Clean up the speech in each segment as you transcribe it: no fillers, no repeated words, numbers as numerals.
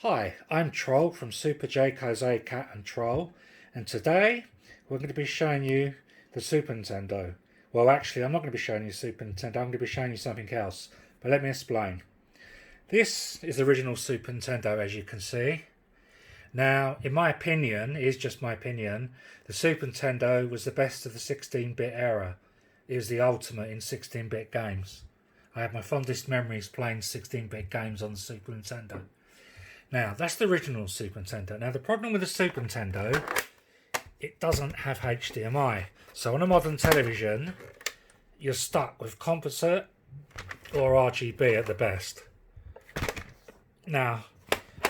Hi, I'm Troll from Super J Cat and Troll, and today we're going to be showing you the Super Nintendo. Well, actually, I'm not going to be showing you Super Nintendo, I'm going to be showing you something else, but let me explain. This is the original Super Nintendo, as you can see. Now, in my opinion, it is just my opinion, the Super Nintendo was the best of the 16-bit era. It was the ultimate in 16-bit games. I have my fondest memories playing 16-bit games on the Super Nintendo. Now, that's the original Super Nintendo. Now, the problem with the Super Nintendo, it doesn't have HDMI. So on a modern television, you're stuck with composite or RGB at the best. Now,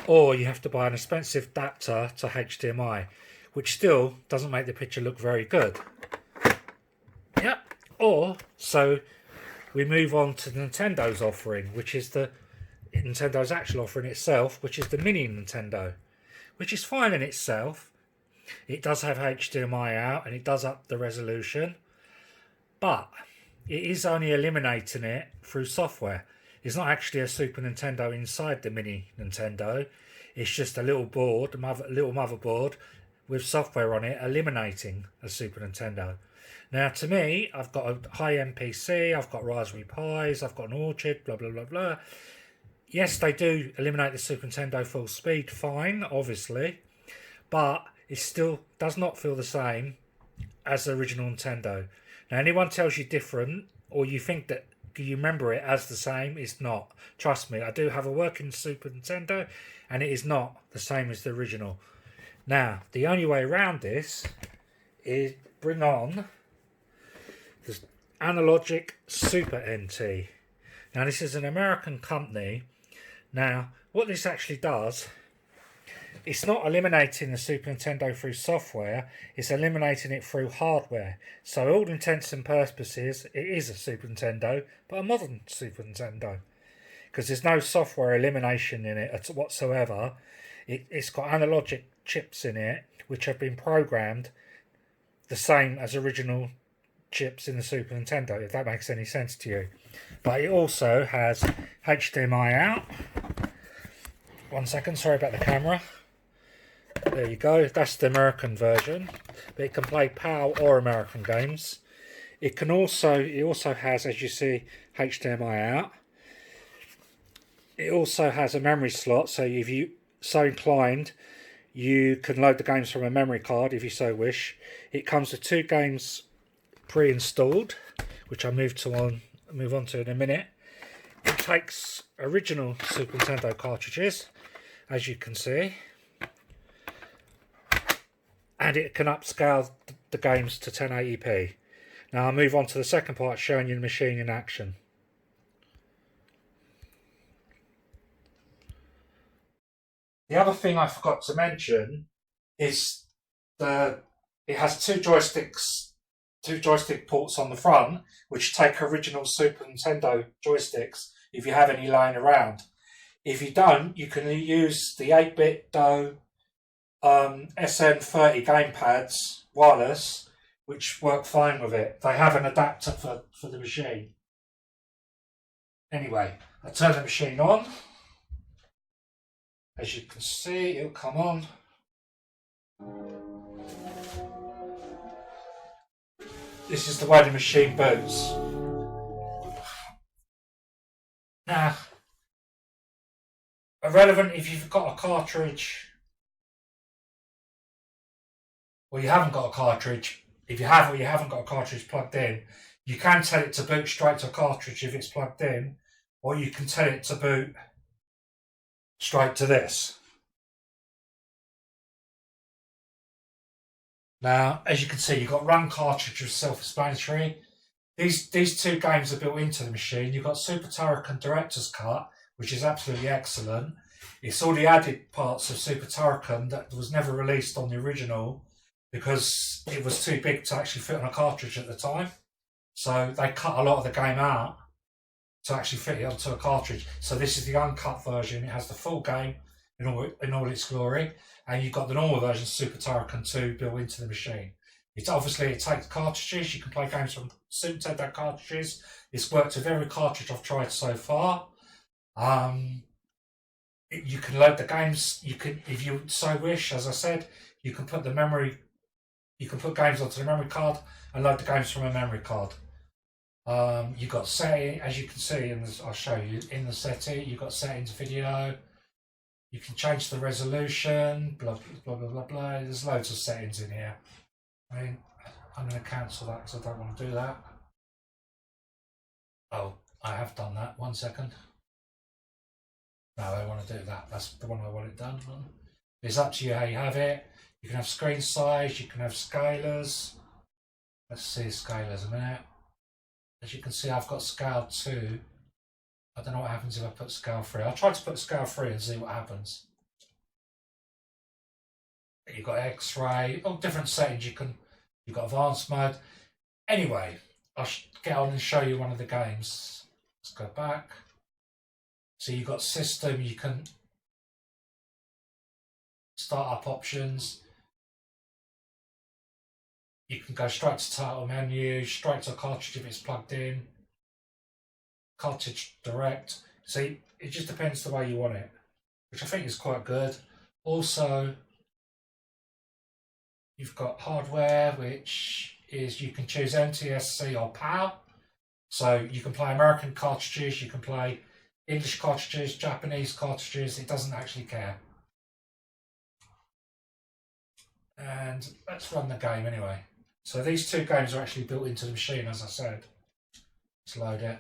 or you have to buy an expensive adapter to HDMI, which still doesn't make the picture look very good. Yep. Or, so we move on to Nintendo's offering, which is Nintendo's actual offering itself, which is the Mini Nintendo, which is fine in itself. It does have HDMI out and it does up the resolution, but it is only eliminating it through software. It's not actually a Super Nintendo inside the Mini Nintendo. It's just a little board, a little motherboard with software on it eliminating a Super Nintendo. Now, to me, I've got a high-end PC, I've got Raspberry Pis, I've got an Orchard, blah, blah, blah, blah. Yes, they do eliminate the Super Nintendo full speed, fine, obviously, but it still does not feel the same as the original Nintendo. Now, anyone tells you different, or you think that you remember it as the same, it's not. Trust me, I do have a working Super Nintendo, and it is not the same as the original. Now, the only way around this is bring on the Analogic Super NT. Now, this is an American company. Now, what this actually does, it's not eliminating the Super Nintendo through software, it's eliminating it through hardware. So, all intents and purposes, it is a Super Nintendo, but a modern Super Nintendo. Because there's no software elimination in it whatsoever. It's got analogic chips in it, which have been programmed the same as original chips in the Super Nintendo, if that makes any sense to you. But it also has HDMI out. 1 second, sorry about the camera. There you go, that's the American version. But it can play PAL or American games. It also has, as you see, HDMI out. It also has a memory slot, so if you so inclined, you can load the games from a memory card if you so wish. It comes with 2 games pre-installed, which I'll move on to in a minute. It takes original Super Nintendo cartridges, as you can see, and it can upscale the games to 1080p. Now I'll move on to the second part, showing you the machine in action. The other thing I forgot to mention is it has two joystick ports on the front, which take original Super Nintendo joysticks if you have any lying around. If you don't, you can use the 8-bit Do SN30 gamepads wireless, which work fine with it. They have an adapter for the machine. Anyway, I turn the machine on. As you can see, it'll come on. This is the way the machine boots. Now, irrelevant if you've got a cartridge or you haven't got a cartridge. If you have or you haven't got a cartridge plugged in, you can tell it to boot straight to a cartridge if it's plugged in, or you can tell it to boot straight to this. Now, as you can see, you've got run cartridge with self-explanatory. These 2 games are built into the machine. You've got Super Turrican Director's Cut, which is absolutely excellent. It's all the added parts of Super Turrican that was never released on the original because it was too big to actually fit on a cartridge at the time. So they cut a lot of the game out to actually fit it onto a cartridge. So this is the uncut version. It has the full game in all its glory, and you've got the normal version, Super Turrican 2, built into the machine. It takes cartridges. You can play games from Super Nintendo cartridges. It's worked with every cartridge I've tried so far. You can load the games. You can, if you so wish, as I said, you can put the memory. You can put games onto the memory card and load the games from a memory card. You've got setting, as you can see, I'll show you in the setting. You've got settings, video. You can change the resolution. Blah blah blah blah blah. There's loads of settings in here. I mean, I'm going to cancel that because I don't want to do that. Oh, I have done that. 1 second. No, I want to do that. That's the one I want it done on. It's up to you how you have it. You can have screen size. You can have scalers. Let's see scalers a minute. As you can see, I've got scale 2. I don't know what happens if I put scale 3. I'll try to put scale 3 and see what happens. You've got X-ray, all different settings. You've got advanced mode. Anyway, I'll get on and show you one of the games. Let's go back. So you've got system. You can start up options. You can go straight to title menu, straight to a cartridge if it's plugged in. Cartridge direct. See, it just depends the way you want it, which I think is quite good. Also, you've got hardware, which is you can choose NTSC or PAL. So you can play American cartridges, you can play English cartridges, Japanese cartridges. It doesn't actually care. And let's run the game anyway. So these two games are actually built into the machine, as I said. Let's load it.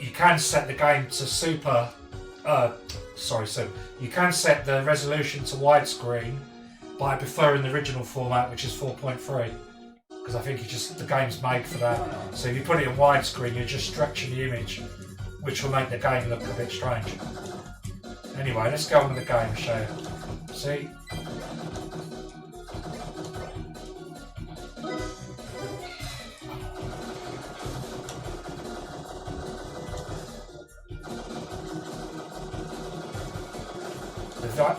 You can set the game to super. You can set the resolution to widescreen, but I prefer in the original format, which is 4.3, because I think the game's made for that. So if you put it in widescreen, you're just stretching the image, which will make the game look a bit strange. Anyway, let's go on with the game and show you. See?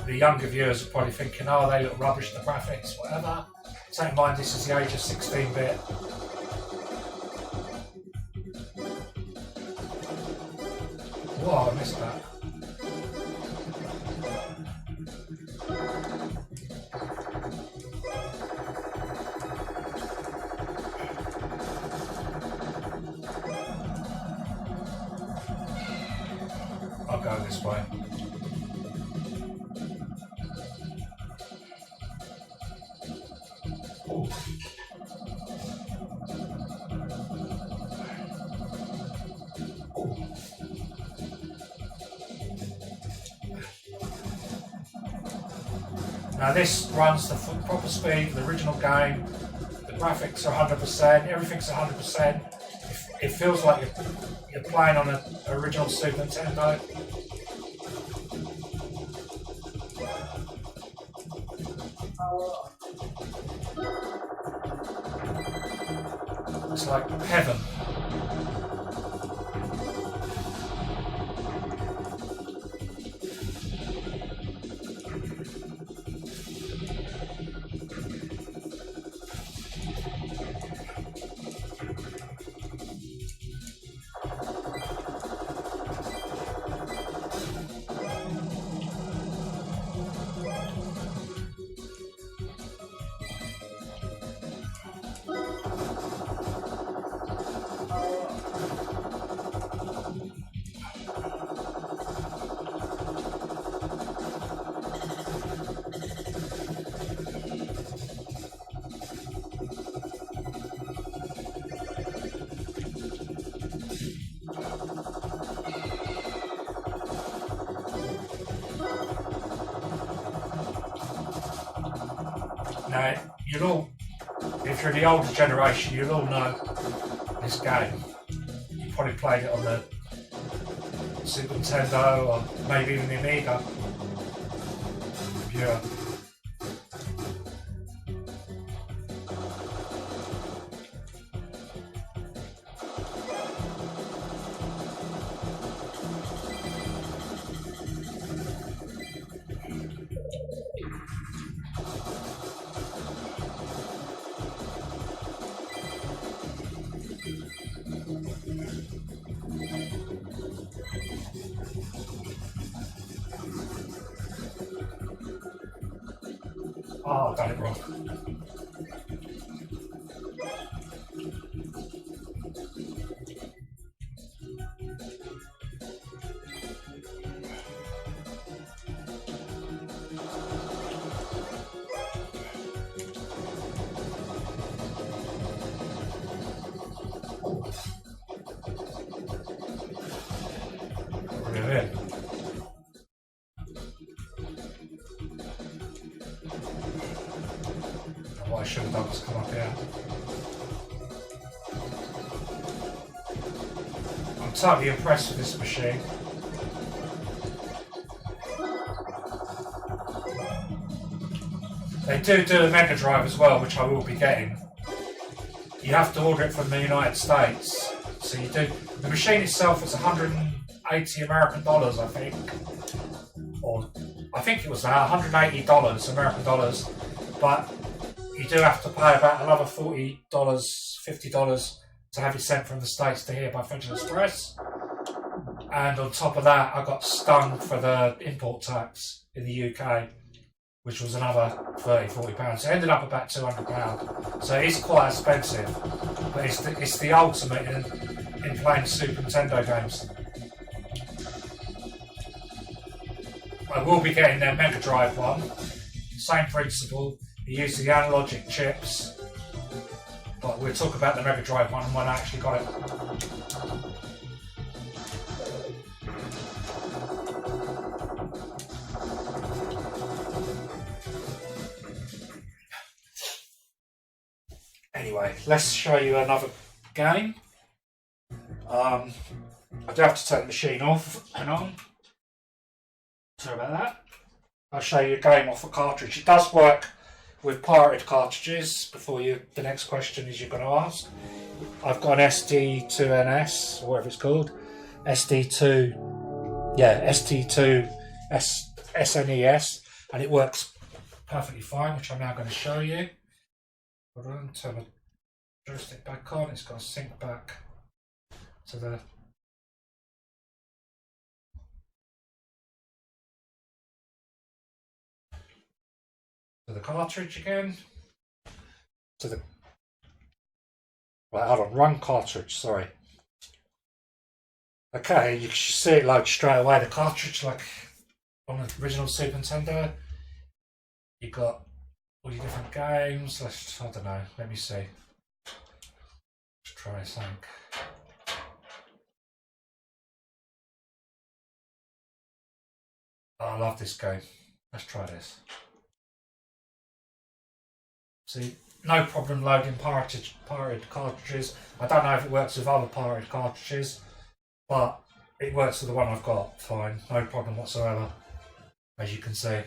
The younger viewers are probably thinking, oh, they look rubbish, the graphics, whatever. Take in mind, this is the age of 16-bit. Whoa, I missed that. I'll go this way. Now this runs the proper speed of the original game. The graphics are 100%, everything's 100%. It feels like you're playing on an original Super Nintendo. It's like heaven. Now, you'll all, if you're the older generation, you'll all know this game. You probably played it on the Super Nintendo or maybe even the Amiga computer. Oh, I've done it wrong. Brilliant. What I should have done was come up here. I'm totally impressed with this machine. They do a Mega Drive as well, which I will be getting. You have to order it from the United States. So you do. The machine itself is 180 American dollars, I think. Or I think it was $180 American dollars. But you do have to pay about another $40, $50 to have it sent from the States to here by Federal Express. And on top of that, I got stung for the import tax in the UK, which was another £30–40. So it ended up about £200. So it is quite expensive, but it's the ultimate in playing Super Nintendo games. I will be getting their Mega Drive one. Same principle. You use the analogic chips, but we'll talk about the Mega Drive one when I actually got it. Anyway, let's show you another game. I do have to take the machine off. Hang on. Sorry about that. I'll show you a game off a cartridge. It does work with pirated cartridges. The next question is you're going to ask. I've got an SD2NS, or whatever it's called. ST2 SNES, and it works perfectly fine, which I'm now going to show you. Hold on, turn the joystick back on. It's got to sync back to the cartridge again. Right, hold on, run cartridge, sorry. Okay, you should see it like straight away, the cartridge, like on the original Super Nintendo. You got all your different games. I don't know, let me see. Let's try something. Oh, I love this game. Let's try this. See, no problem loading pirated cartridges. I don't know if it works with other pirated cartridges, but it works with the one I've got fine. No problem whatsoever, as you can see.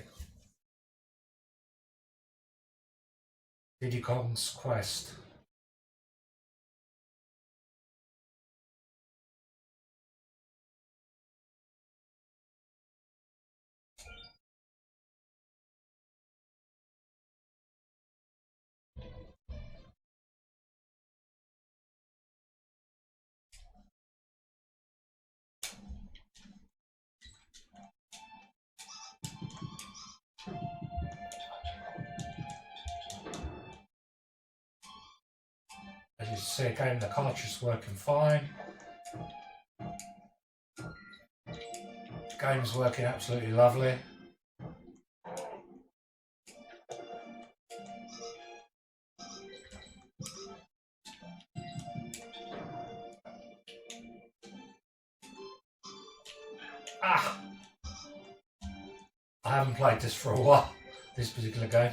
Diddy Kong's Quest. As you see again, the cartridge is working fine. The game's working absolutely lovely. I haven't played this for a while, this particular game.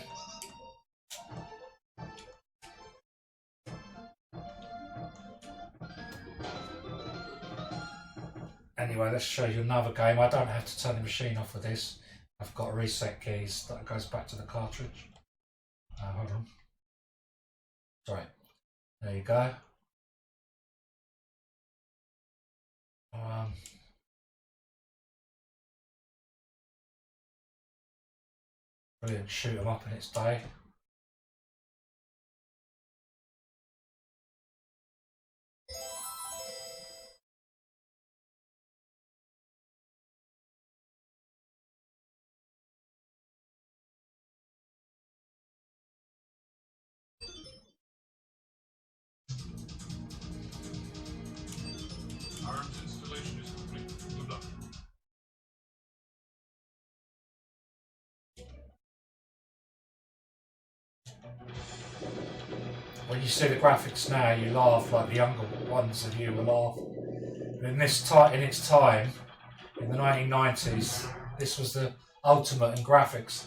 Anyway, let's show you another game. I don't have to turn the machine off for this. I've got reset keys that goes back to the cartridge. Hold on. Sorry. There you go. Brilliant, shoot 'em up in its day. Arms installation is complete. Good luck. When you see the graphics now, you laugh like the younger ones of you will laugh. In its time, in the 1990s, this was the ultimate in graphics,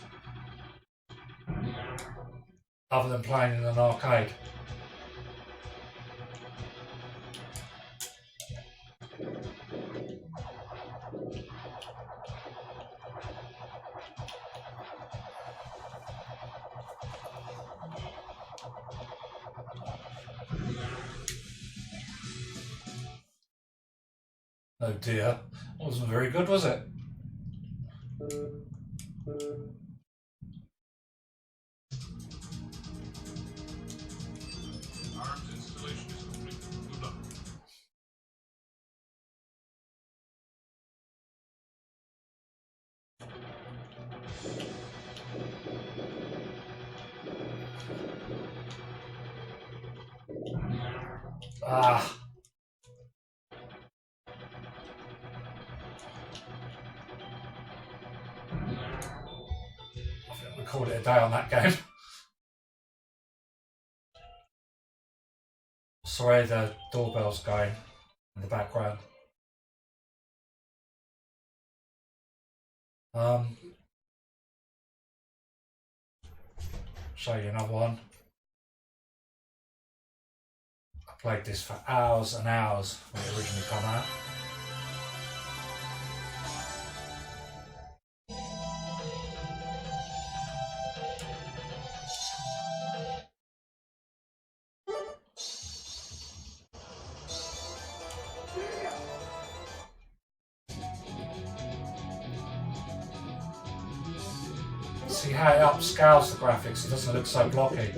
other than playing in an arcade. Oh dear, that wasn't very good, was it? Arms installation is complete. Good luck. Ah. I think we called it a day on that game. Sorry, the doorbell's going in the background. Show you another one. I played this for hours and hours when it originally came out. See how it upscales the graphics, it doesn't look so blocky.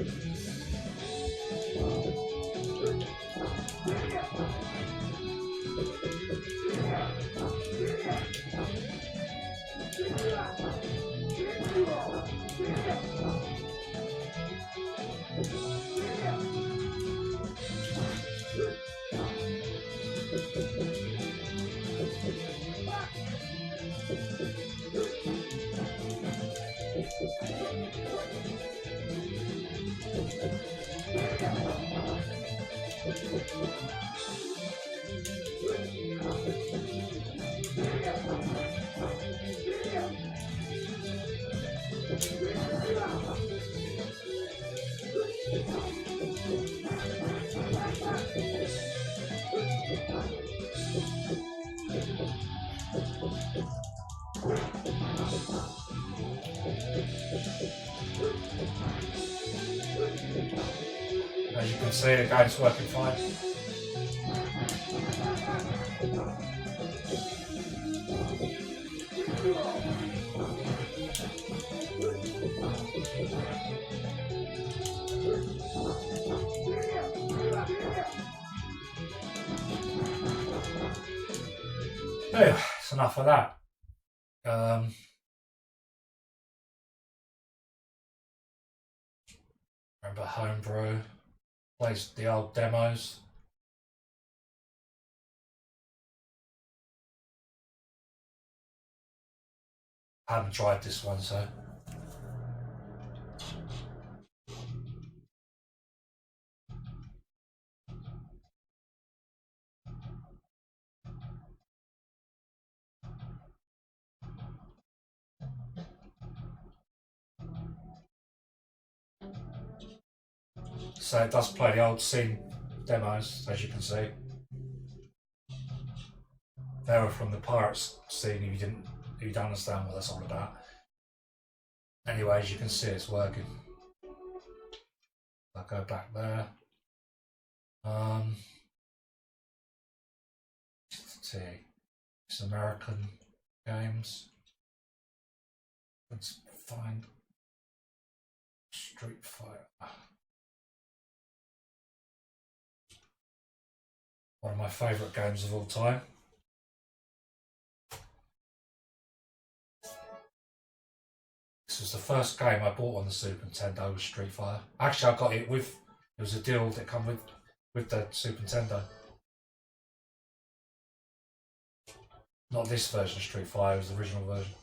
As you can see, the game's working fine. Anyway, it's enough of that. Remember Homebrew? Plays the old demos. I haven't tried this one, so. So it does play the old scene demos, as you can see. They were from the Pirates scene if you don't understand what that's all about. Anyway, as you can see, it's working. I'll go back there. Let's see. It's American games. Let's find Street Fighter. One of my favourite games of all time. This was the first game I bought on the Super Nintendo, was Street Fighter. Actually, I got it with, it was a deal that come with the Super Nintendo. Not this version of Street Fighter, it was the original version.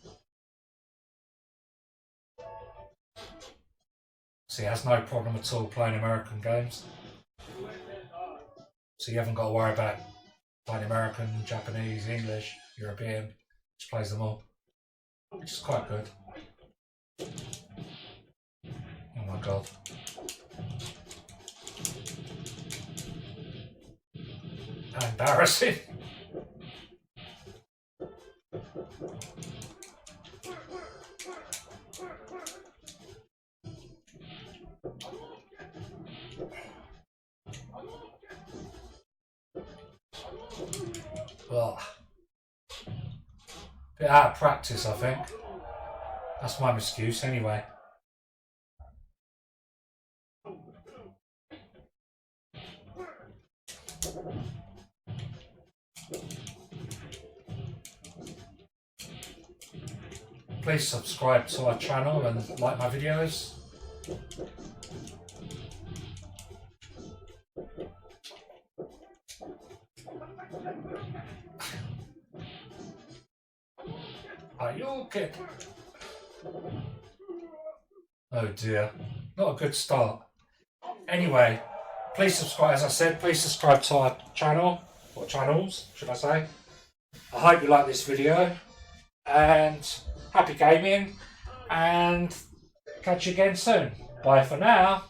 So he has no problem at all playing American games. So you haven't got to worry about playing American, Japanese, English, European. Just plays them all, which is quite good. Oh my god. How embarrassing. Well, bit out of practice, I think. That's my excuse anyway. Please subscribe to our channel and like my videos. Are you okay? Oh dear, not a good start. Anyway, please subscribe, as I said, please subscribe to our channel, or channels, should I say. I hope you like this video, and happy gaming, and catch you again soon. Bye for now.